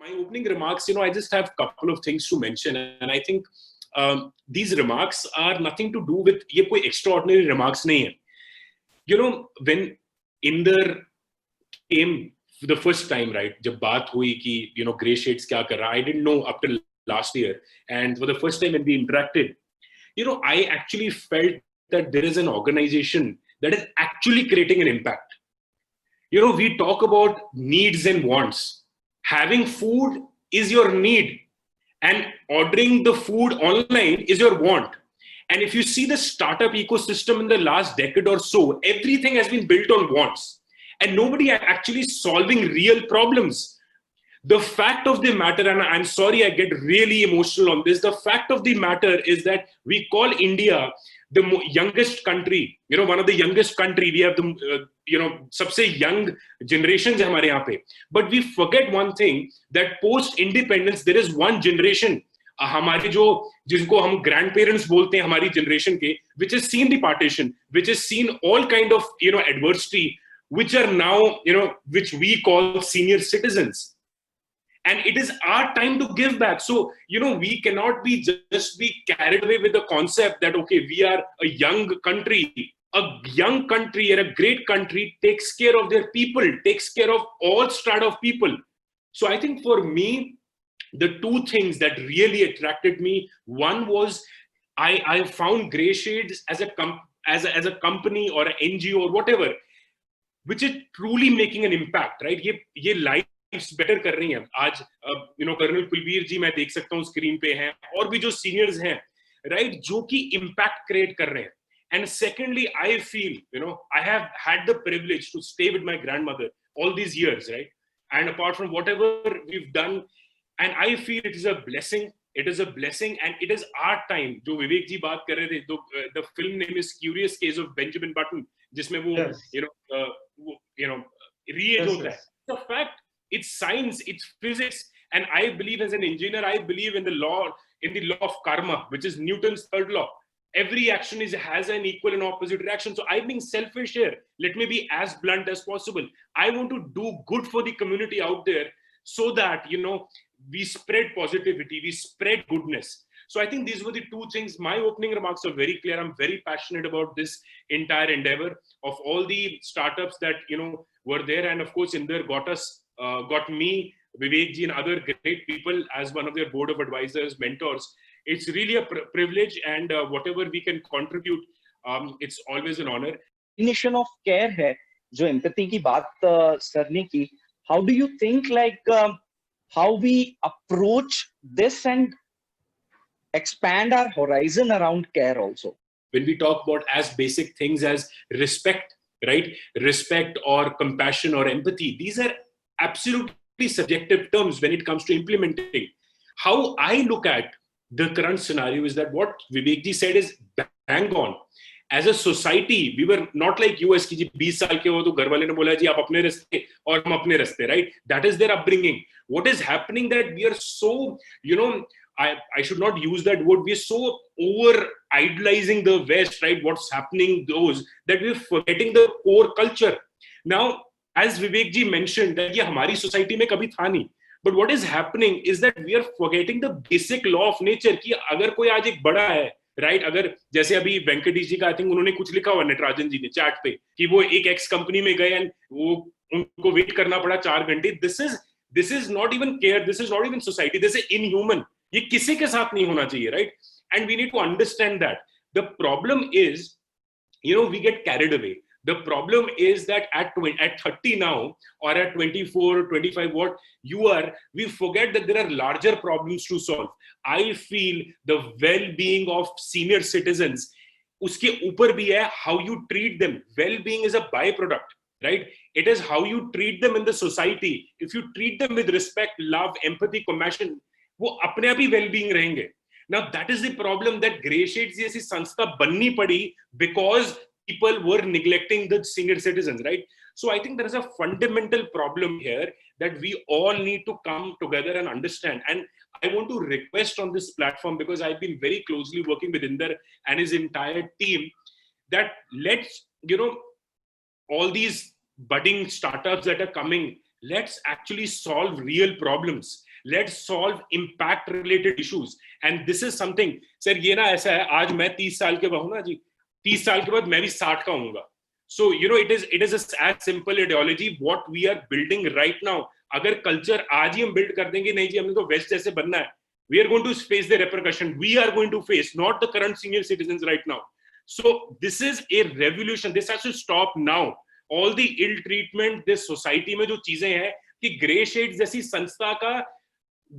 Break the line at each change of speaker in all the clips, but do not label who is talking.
my opening remarks, I just have a couple of things to mention. And I think these remarks are nothing to do with, ये कोई extraordinary remarks नहीं है. When Inder came for the first time, right, जब बात हुई कि, grey shades क्या कर रहा, I didn't know up till last year. And for the first time when we interacted, I actually felt that there is an organization that is actually creating an impact. We talk about needs and wants. Having food is your need, and ordering the food online is your want. And if you see the startup ecosystem in the last decade or so, everything has been built on wants, and nobody are actually solving real problems. The fact of the matter, and I'm sorry I get really emotional on this, the fact of the matter is that we call India the youngest country, one of the youngest country. We have the, सबसे young generations है हमारे यहाँ पे. But we forget one thing, that post independence there is one generation, हमारे जिनको हम grandparents बोलते हैं हमारी generation के, which has seen the partition, which has seen all kind of adversity, which are now which we call senior citizens. And it is our time to give back. So, we cannot just be carried away with the concept that, okay, we are a young country. A young country and a great country takes care of their people, takes care of all strata of people. So I think for me, the two things that really attracted me, one was I found Grey Shades as a company or an NGO or whatever, which is truly making an impact, right? ये life better कर रही हैं आज. Colonel Kulbir जी मैं देख सकता हूँ screen पे हैं, और भी जो सीनियर्स हैं, राइट, जो कि इम्पैक्ट क्रिएट कर रहे हैं. And secondly I feel I have had the privilege to stay with my grandmother all these years, right, and apart from whatever we have done, and I feel it is a blessing. It is a blessing and it is our time. जो विवेक जी बात कर रहे थे, the film name is curious case of Benjamin Button, जिसमें वो reage होता है. The fact, it's science, it's physics, and I believe as an engineer, I believe in the law of karma, which is Newton's third law. Every action has an equal and opposite reaction. So I'm being selfish here. Let me be as blunt as possible. I want to do good for the community out there, so that we spread positivity, we spread goodness. So I think these were the two things. My opening remarks are very clear. I'm very passionate about this entire endeavor of all the startups that were there, and of course Inder got me, Vivek ji, and other great people as one of their board of advisors, mentors. It's really a privilege, and whatever we can contribute, it's always an honor.
Definition of care है, जो empathy की बात sir ने की. How do you think how we approach this and expand our horizon around care also?
When we talk about as basic things as respect, right? Respect or compassion or empathy, these are absolutely subjective terms when it comes to implementing. How I look at the current scenario is that what Vivek ji said is bang on. As a society, we were not like US ki ji 20 saal ke ho to ghar wale ne bola ji aap apne raste aur hum apne raste, right? That is their upbringing. What is happening that we are so, I should not use that word, we are so over idolizing the West, right? What's happening those that we're forgetting the core culture. Now, as Vivek ji mentioned, that ये हमारी society में कभी था नहीं. But what is happening is that we are forgetting the basic law of nature कि अगर कोई आज एक बड़ा है, right? अगर जैसे अभी वेंकटेश जी का, I think उन्होंने कुछ लिखा हुआ नटराजन जी ने चैट पे कि वो एक एक्स कंपनी में गए and वो उनको वेट करना पड़ा 4 घंटे. This is not even care. This is not even society. This is inhuman. ये किसी के साथ नहीं होना चाहिए, right? And we need to understand that. The problem is, we get carried away. The problem is that at 30 now, or at 24, 25, what you are, we forget that there are larger problems to solve. I feel the well-being of senior citizens, uske upar bhi hai how you treat them. Well-being is a byproduct, right? It is how you treat them in the society. If you treat them with respect, love, empathy, compassion, वो अपने आप ही well-being रहेंगे. Now that is the problem that Grey Shades जैसी संस्था बननी पड़ी because people were neglecting the senior citizens, right? So I think there is a fundamental problem here that we all need to come together and understand. And I want to request on this platform, because I've been very closely working with Inder and his entire team, that let's, all these budding startups that are coming, let's actually solve real problems. Let's solve impact related issues. And this is something, sir, ये ना ऐसा है, आज मैं 30 साल के हूं ना जी, 30 साल के बाद मैं भी 60 का होऊंगा. So, you know, it is as simple ideology what we are building right now. अगर culture आज ही हम build कर देंगे, नहीं जी हमने तो West जैसे बनना है, we are going to face the repercussion. We are going to face, not the current senior citizens right now. So this is a revolution. This has to stop now. All the ill treatment, this society में जो चीजें हैं कि grey shades जैसी संस्था का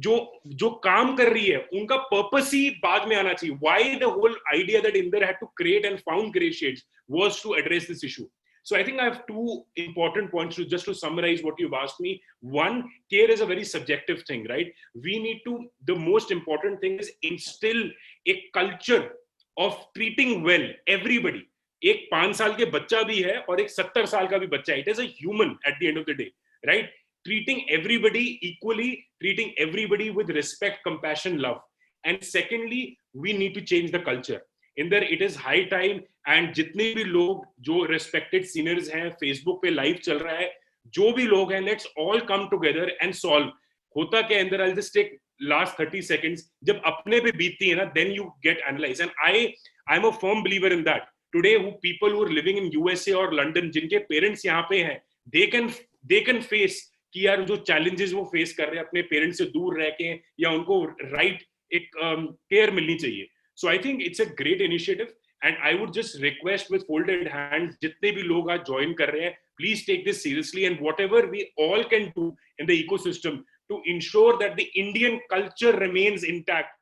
जो काम कर रही है, उनका पर्पस ही बाद में आना चाहिए. Why the whole idea that Inder had to create and found grey shades was to address this issue. So I think I have two important points just to summarize what you've asked me. One, care is a very subjective thing, right? We need to, the most important thing is instill a culture of treating well everybody. एक 5 साल के बच्चा भी है और एक 70 साल का भी बच्चा है. It is a human at the end of the day, right? Treating everybody equally, treating everybody with respect, compassion, love. And secondly, we need to change the culture. In there, it is high time. And जितने भी लोग जो respected seniors हैं, Facebook पे live चल रहा है, जो भी लोग हैं, let's all come together and solve. होता क्या अंदर, I'll just take last 30 seconds. जब अपने पे बीतती है ना, then you get analyzed. And I'm a firm believer in that. Today, people who are living in USA or London, जिनके parents यहाँ पे हैं, they can face कि यार जो challenges वो face कर रहे हैं अपने parents से दूर रह के, या उनको right एक care मिलनी चाहिए. So I think it's a great initiative. And I would just request with folded hands, जितने भी लोग आज join कर रहे हैं, please take this seriously, and whatever we all can do in the ecosystem to ensure that the Indian culture remains intact